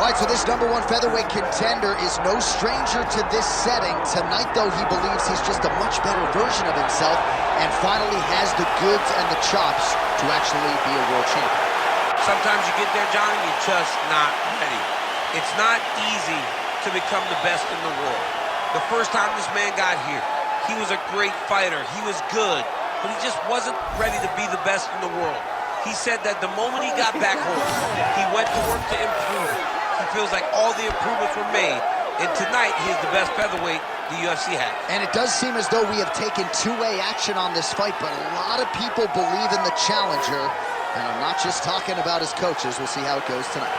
All right, so this #1 featherweight contender is no stranger to this setting. Tonight, though, he believes he's just a much better version of himself and finally has the goods and the chops to actually be a world champion. Sometimes you get there, Johnny, you're just not ready. It's not easy to become the best in the world. The first time this man got here, he was a great fighter. He was good, but he just wasn't ready to be the best in the world. He said that the moment he got back home, he went to work to improve. He feels like all the improvements were made, and tonight he's the best featherweight the UFC has. And it does seem as though we have taken two-way action on this fight, but a lot of people believe in the challenger, and I'm not just talking about his coaches. We'll see how it goes tonight.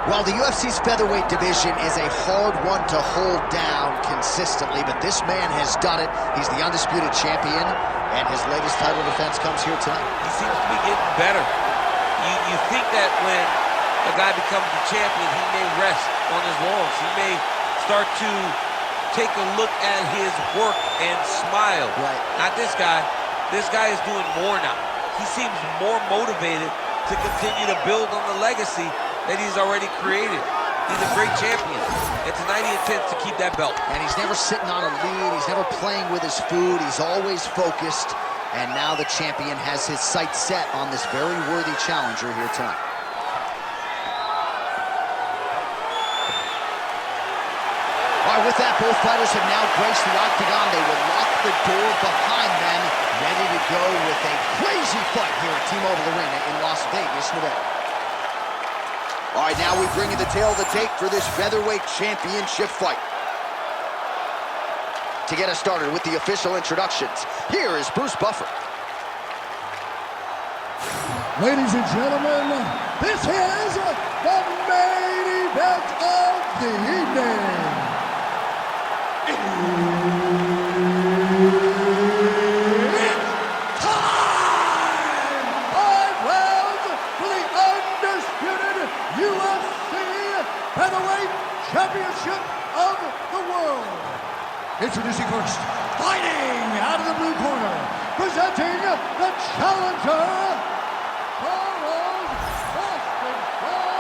Well, the UFC's featherweight division is a hard one to hold down consistently, but this man has done it. He's the undisputed champion, and his latest title defense comes here tonight. He seems to be getting better. You think that when a guy becomes the champion, he may rest on his laurels. He may start to take a look at his work and smile. Right. Not this guy. This guy is doing more now. He seems more motivated to continue to build on the legacy that he's already created. He's a great champion, and tonight he intends to keep that belt. And he's never sitting on a lead. He's never playing with his food. He's always focused, and now the champion has his sights set on this very worthy challenger here tonight. All right, with that, both fighters have now graced the octagon. They will lock the door behind them, ready to go with a crazy fight here at T-Mobile Arena in Las Vegas, Nevada. All right, now we bring you the tail of the tape for this featherweight championship fight. To get us started with the official introductions, here is Bruce Buffer. Ladies and gentlemen, this is the main event of the evening. Featherweight Championship of the World. Introducing first, fighting out of the blue corner, presenting the challenger, Charles Boston Rosa.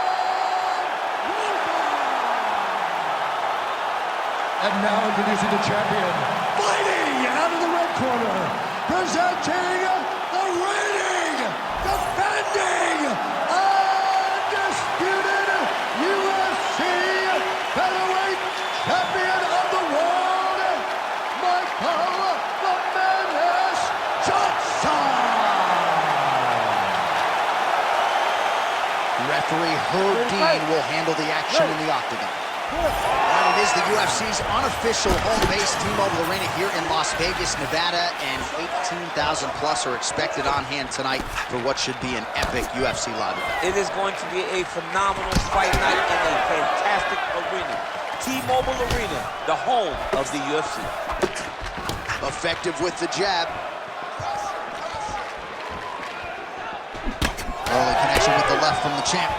And now introducing the champion, fighting out of the red corner, presenting the reigning, defending, undisputed UFC featherweight champion of the world, Michael "The Menace" Johnson. Referee Herb Dean will handle the action in the octagon. And it is the UFC's unofficial home base, T-Mobile Arena here in Las Vegas, Nevada, and 18,000 plus are expected on hand tonight for what should be an epic UFC live event. It is going to be a phenomenal fight night in a fantastic arena. T-Mobile Arena, the home of the UFC. Effective with the jab. Early connection with the left from the champ.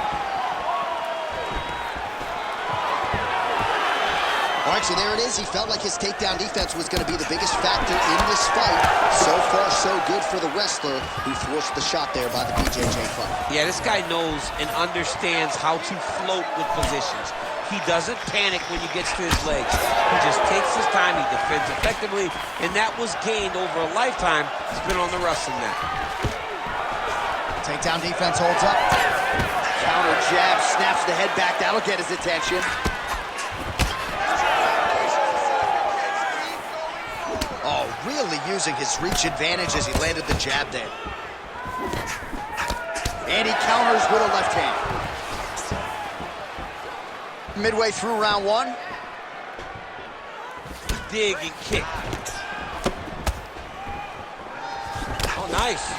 All right, so there it is. He felt like his takedown defense was going to be the biggest factor in this fight. So far, so good for the wrestler who forced the shot there by the BJJ fight. Yeah, this guy knows and understands how to float with positions. He doesn't panic when he gets to his legs. He just takes his time, he defends effectively, and that was gained over a lifetime spent on the wrestling mat. Takedown defense holds up. Counter jab, snaps the head back. That'll get his attention. Oh, really using his reach advantage as he landed the jab there. And he counters with a left hand. Midway through round one. Dig and kick. Oh, nice.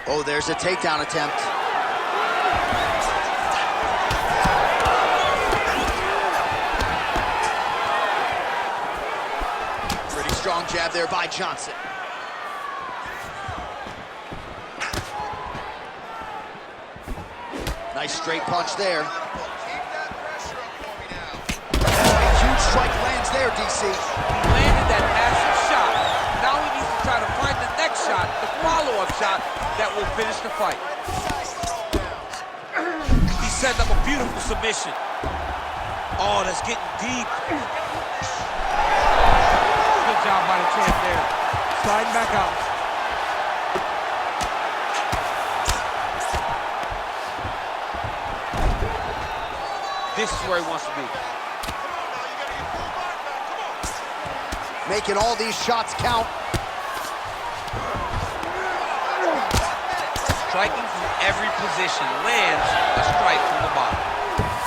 Oh, there's a takedown attempt. jab there by Johnson. Nice straight punch there. Huge strike lands there, DC. He landed that massive shot. Now he needs to try to find the next shot, the follow-up shot that will finish the fight. He set up a beautiful submission. Oh, that's getting deep. Good job by the champ there. Sliding back out. This is where he wants to be. Making all these shots count. Striking from every position. Lands a strike from the bottom.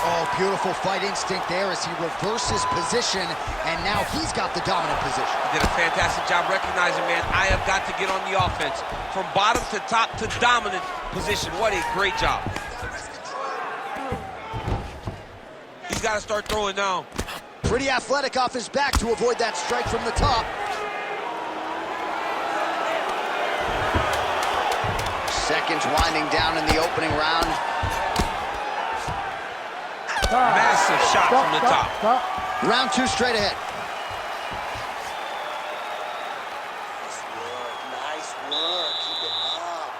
Oh, beautiful fight instinct there as he reverses position, and now he's got the dominant position. He did a fantastic job recognizing, man, I have got to get on the offense. From bottom to top to dominant position. What a great job. He's got to start throwing now. Pretty athletic off his back to avoid that strike from the top. Seconds winding down in the opening round. Massive shot from the top. Round 2 straight ahead. Nice work. Keep it up.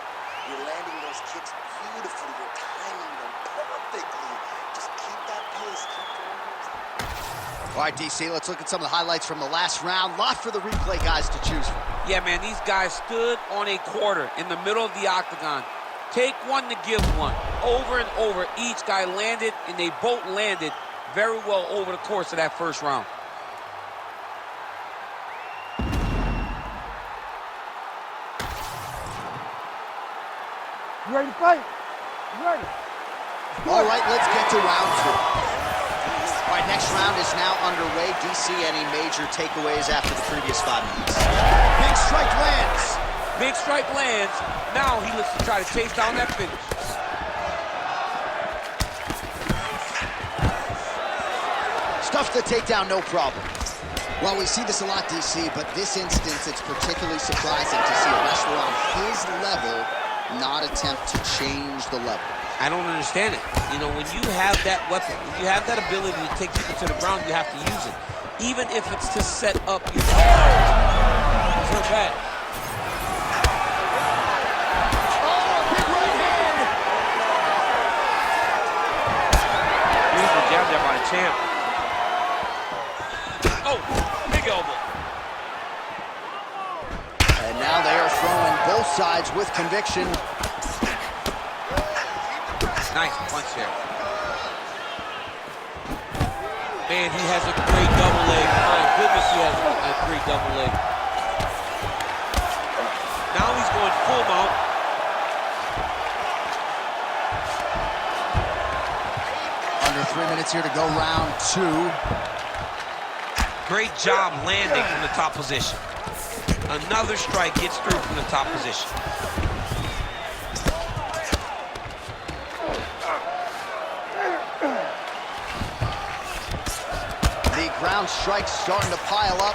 You're landing those kicks beautifully. You're timing them perfectly. Just keep that pace. Keep going. All right, DC, let's look at some of the highlights from the last round. Lot for the replay guys to choose from. Yeah, man, these guys stood on a quarter in the middle of the octagon. Take one to give one. Over and over, each guy landed, and they both landed very well over the course of that first round. You ready to fight? You ready? All right, let's get to round 2. All right, next round is now underway. DC, any major takeaways after the previous 5 minutes? Big strike lands. Big strike lands. Now he looks to try to chase down that finish. Stuffed the takedown, no problem. Well, we see this a lot, DC, but this instance, it's particularly surprising to see a wrestler on his level not attempt to change the level. I don't understand it. You know, when you have that weapon, when you have that ability to take people to the ground, you have to use it. Even if it's to set up your opponent. It's not bad. Beautiful jab there by the champ. Oh, big elbow. And now they are throwing both sides with conviction. Nice punch there. Man, he has a great double leg. My goodness, he has a great double leg. Now he's going full mount. Under 3 minutes here to go, round 2. Great job landing from the top position. Another strike gets through from the top position. The ground strikes starting to pile up.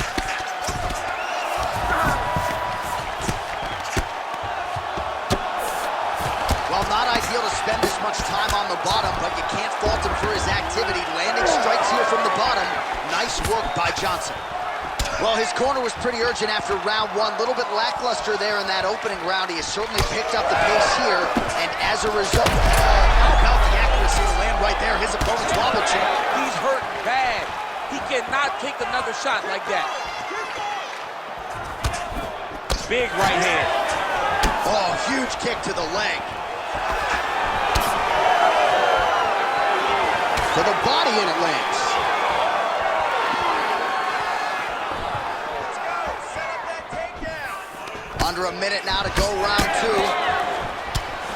Well, not ideal to spend this much time on the bottom, but you can't fault him for his activity. Landing strikes here from the bottom. Nice work by Johnson. Well, his corner was pretty urgent after round 1. A little bit lackluster there in that opening round. He has certainly picked up the pace here, and as a result, how about the accuracy to land right there? His opponent's wobble champ. He's hurt bad. He cannot take another shot like that. Big right hand. Oh, huge kick to the leg. To the body, and it lands. Under a minute now to go, round 2.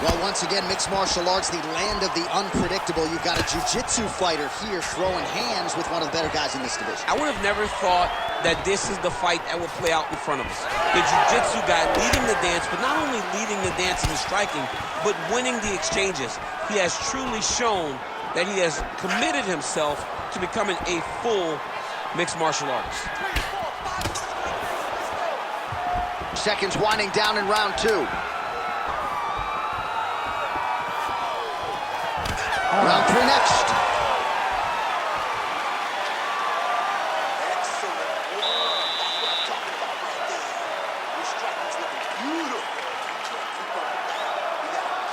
Well, once again, mixed martial arts, the land of the unpredictable. You've got a jiu-jitsu fighter here throwing hands with one of the better guys in this division. I would have never thought that this is the fight that will play out in front of us. The jiu-jitsu guy leading the dance, but not only leading the dance in the striking, but winning the exchanges. He has truly shown that he has committed himself to becoming a full mixed martial artist. seconds winding down in round 2. Round 3 next. Excellent work. That's what I'm talking about right there. Your striking's looking beautiful. You can't keep up with that. You gotta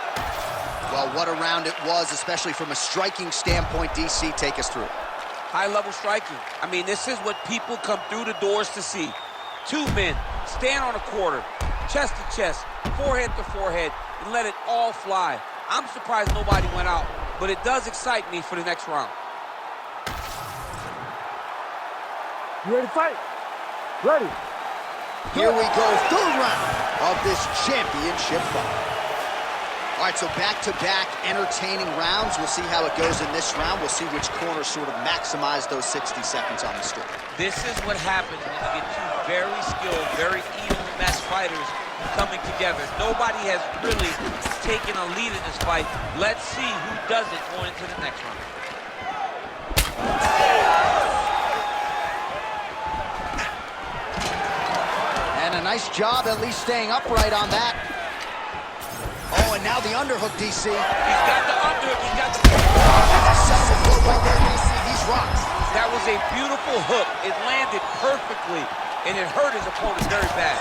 keep. Well, what a round it was, especially from a striking standpoint. DC, take us through. High-level striking. I mean, this is what people come through the doors to see. Two men stand on a quarter, chest to chest, forehead to forehead, and let it all fly. I'm surprised nobody went out, but it does excite me for the next round. You ready to fight? Ready. Here we go, third round of this championship fight. All right, so back-to-back entertaining rounds. We'll see how it goes in this round. We'll see which corner sort of maximize those 60 seconds on the street. This is what happens when you get two very skilled, very evenly matched fighters coming together. Nobody has really taken a lead in this fight. Let's see who does it going into the next round. And a nice job at least staying upright on that. Oh, and now the underhook, DC. He's got the underhook. He's got the... Successful blow right there, DC. He's rocked. That was a beautiful hook. It landed perfectly, and it hurt his opponent very bad.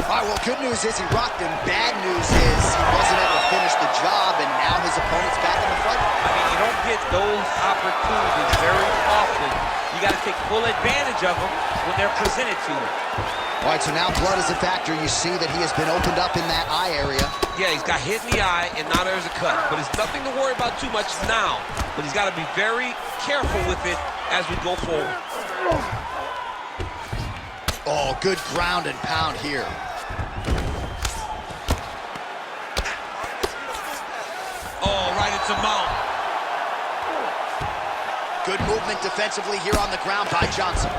All right, well, good news is he rocked him. Bad news is he wasn't able to finish the job, and now his opponent's back in the fight. I mean, you don't get those opportunities very often. You got to take full advantage of them when they're presented to you. All right, so now blood is a factor. You see that he has been opened up in that eye area. Yeah, he's got hit in the eye, and now there's a cut. But it's nothing to worry about too much now. But he's got to be very careful with it as we go forward. Oh, good ground and pound here. Oh, right into mount. Good movement defensively here on the ground by Johnson.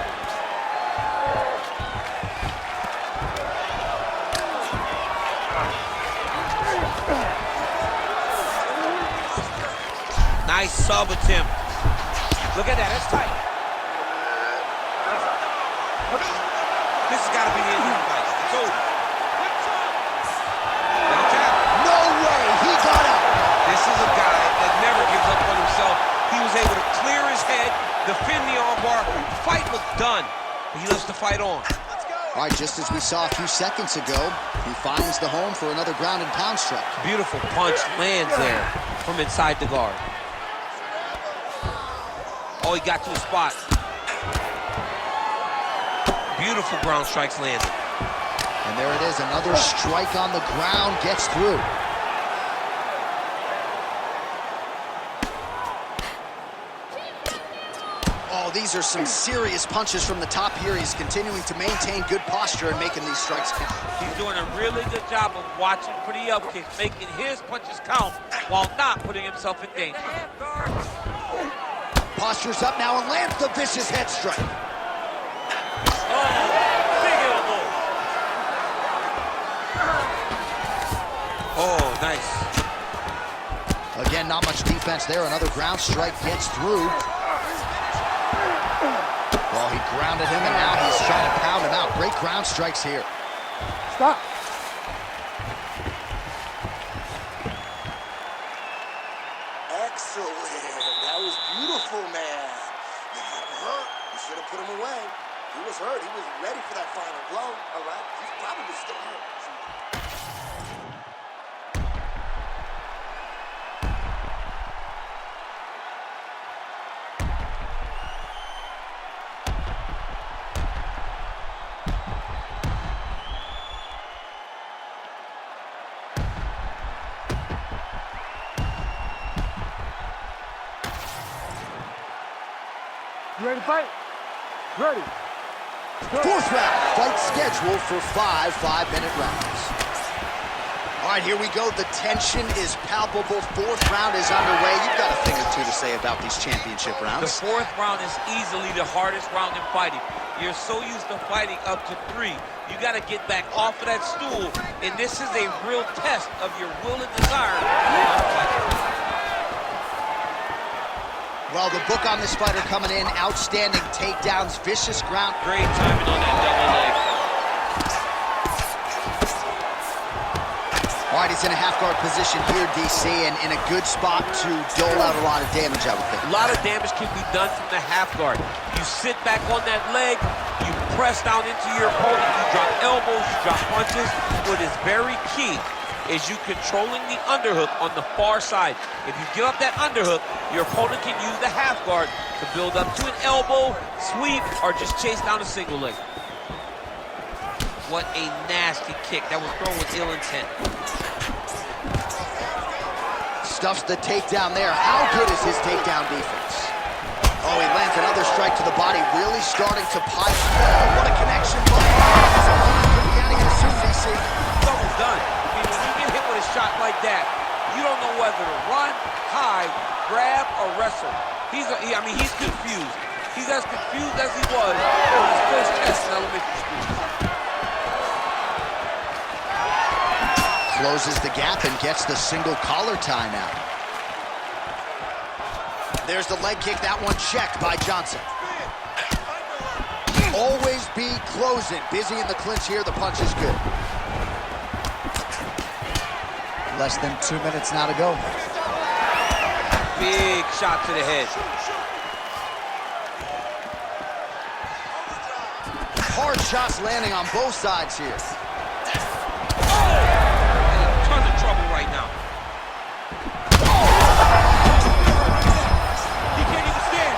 Nice sub attempt. Look at that, that's tight. This has got to be the end of the fight. It's over. No way, he got up. This is a guy that never gives up on himself. He was able to clear his head, defend the armbar. Fight looked done, but he loves to fight on. All right, just as we saw a few seconds ago, he finds the home for another ground and pound strike. Beautiful punch lands there from inside the guard. Oh, he got to a spot. Beautiful ground strikes landed. And there it is, another strike on the ground, gets through. Oh, these are some serious punches from the top here. He's continuing to maintain good posture and making these strikes count. He's doing a really good job of watching for the up kicks, making his punches count while not putting himself in danger. Posture's up now and lands the vicious head strike. Oh, big elbow. Oh, nice. Again, not much defense there. Another ground strike gets through. Well, he grounded him, and now he's trying to pound him out. Great ground strikes here. Stop. Excellent. That was beautiful, man. You had him hurt. You should have put him away. He was hurt. He was ready for that final blow. All right. He's probably still hurt. You ready to fight? Ready. Fourth round, fight scheduled for 5 5-minute rounds. All right, here we go. The tension is palpable. Fourth round is underway. You've got a thing or two to say about these championship The rounds. fourth round is easily the hardest round in fighting. You're so used to fighting up to 3. You got to get back off of that stool, and this is a real test of your will and desire to fight. Well, Well, the book on this fighter coming in, outstanding takedowns, vicious ground. Great timing on that double leg. All right, he's in a half-guard position here, DC, and in a good spot to dole out a lot of damage, I would think. A lot of damage can be done from the half guard. You sit back on that leg, you press down into your opponent, you drop elbows, you drop punches. What is very key is you controlling the underhook on the far side. If you give up that underhook, your opponent can use the half guard to build up to an elbow, sweep, or just chase down a single leg. What a nasty kick. That was thrown with ill intent. Stuffs the takedown there. How good is his takedown defense? Oh, he lands another strike to the body, really starting to pile. Oh, what a connection by his opponent. Could be out of here soon, DC. It's almost done. I mean, when you get hit with a shot like that, you don't know whether to run, hide, grab, or wrestle. He's confused. He's as confused as he was on his first test in elementary school. Closes the gap and gets the single collar timeout. There's the leg kick, that one checked by Johnson. Always be closing. Busy in the clinch here, the punch is good. Less than 2 minutes now to go. Big shot to the head. Hard shots landing on both sides here. Trouble right now. He can't even stand.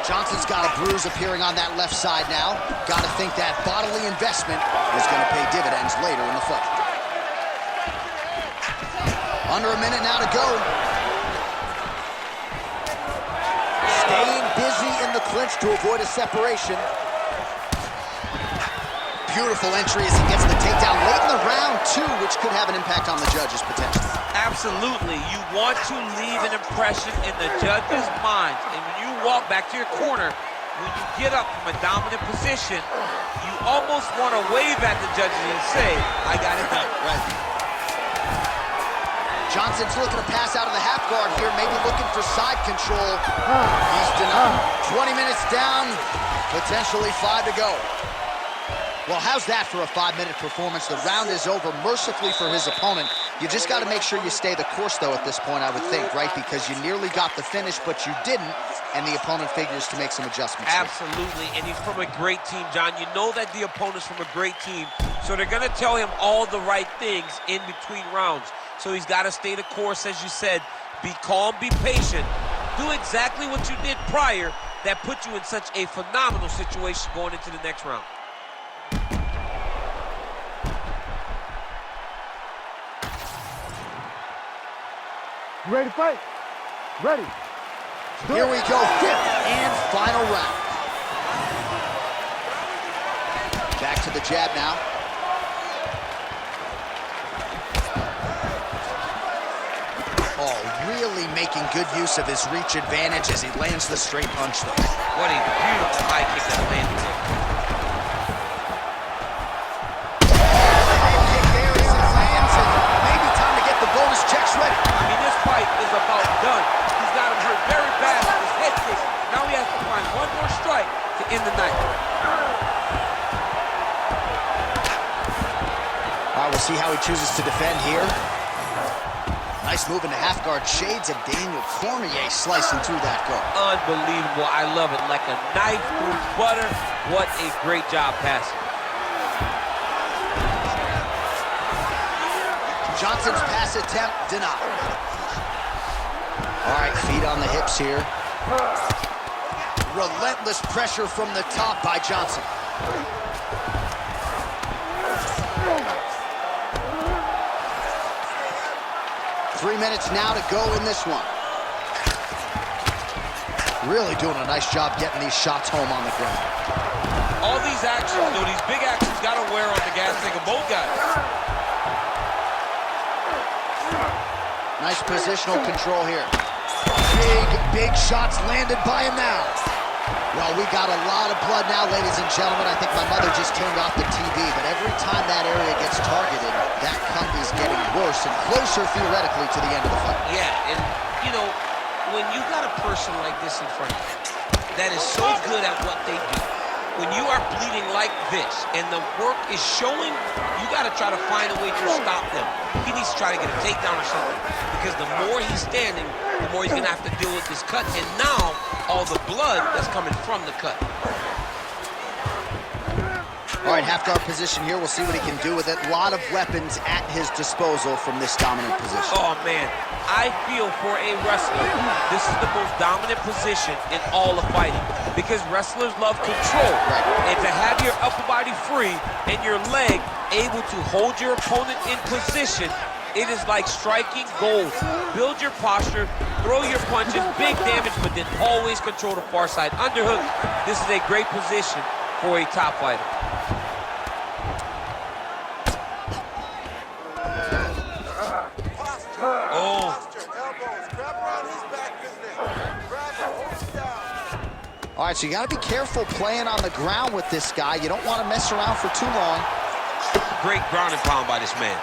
Johnson's got a bruise appearing on that left side now. Got to think that bodily investment is going to pay dividends later in the fight. Under a minute now to go. Staying busy in the clinch to avoid a separation. Beautiful entry as he gets the takedown late in the round, too, which could have an impact on the judges, potentially. Absolutely. You want to leave an impression in the judges' minds. And when you walk back to your corner, when you get up from a dominant position, you almost want to wave at the judges and say, I got it done. Right. Johnson's looking to pass out of the half guard here, maybe looking for side control. He's denied. 20 minutes down, potentially 5 to go. Well, how's that for a 5-minute performance? The round is over mercifully for his opponent. You just got to make sure you stay the course, though, at this point, I would think, right? Because you nearly got the finish, but you didn't, and the opponent figures to make some adjustments. Absolutely, and he's from a great team, John. You know that the opponent's from a great team, so they're going to tell him all the right things in between rounds. So he's got to stay the course, as you said. Be calm, be patient. Do exactly what you did prior that put you in such a phenomenal situation going into the next round. You ready to fight? Ready. Here we go, 5th and final round. Back to the jab now. Oh, really making good use of his reach advantage as he lands the straight punch there. What a beautiful high kick that landed there. Bonus checks ready. I mean, this fight is about done. He's got him hurt very bad with his head kick. Now he has to find one more strike to end the night. All right, we'll see how he chooses to defend here. Nice move into half guard. Shades of Daniel Cormier slicing through that guard. Unbelievable. I love it. Like a knife through butter. What a great job passing. Johnson's pass attempt denied. All right, feet on the hips here. Relentless pressure from the top by Johnson. Three minutes now to go in this one. Really doing a nice job getting these shots home on the ground. All these actions, though, these big actions got to wear on the gas tank of both guys. Nice positional control here. Big shots landed by him now. Well, we got a lot of blood now, ladies and gentlemen. I think my mother just turned off the TV, but every time that area gets targeted, that cut is getting worse close and closer theoretically to the end of the fight. Yeah, and, you know, when you got a person like this in front of you that is so good at what they do, when you are bleeding like this and the work is showing, you got to try to find a way to stop them. He needs to try to get a takedown or something, because the more he's standing, the more he's going to have to deal with this cut, and now all the blood that's coming from the cut. All right, half guard position here. We'll see what he can do with it. A lot of weapons at his disposal from this dominant position. Oh, man. I feel for a wrestler, this is the most dominant position in all of fighting, because wrestlers love control. Right. And to have your upper body free and your leg able to hold your opponent in position, it is like striking gold. Build your posture, throw your punches, big damage, but then always control the far side. Underhook, this is a great position for a top fighter. All right, so you got to be careful playing on the ground with this guy. You don't want to mess around for too long. Great ground and pound by this man.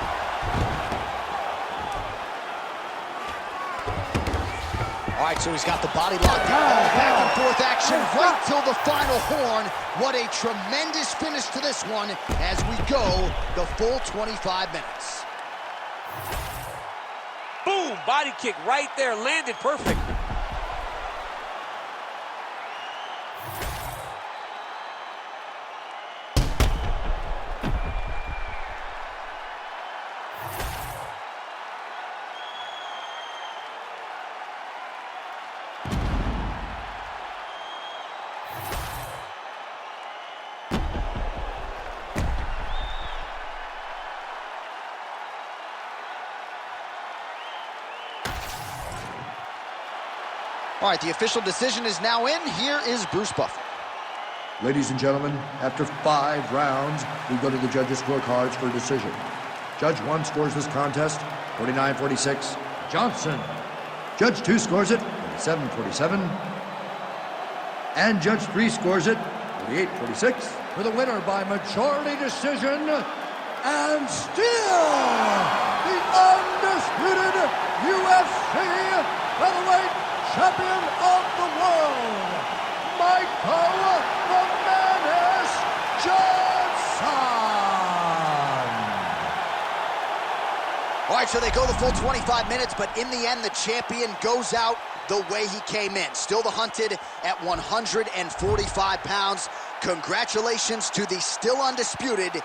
All right, so he's got the body locked down. Back and forth action right till the final horn. What a tremendous finish to this one as we go the full 25 minutes. Boom, body kick right there, landed perfect. All right, the official decision is now in. Here is Bruce Buffer. Ladies and gentlemen, after 5 rounds, we go to the judges' scorecards for a decision. Judge 1 scores this contest 49-46, Johnson. Judge 2 scores it 47-47. And Judge 3 scores it 48-46. For the winner by majority decision, and still the undisputed UFC featherweight champion of the world, Michael "The Menace" Johnson. All right, so they go the full 25 minutes, but in the end, the champion goes out the way he came in. Still the hunted at 145 pounds. Congratulations to the still undisputed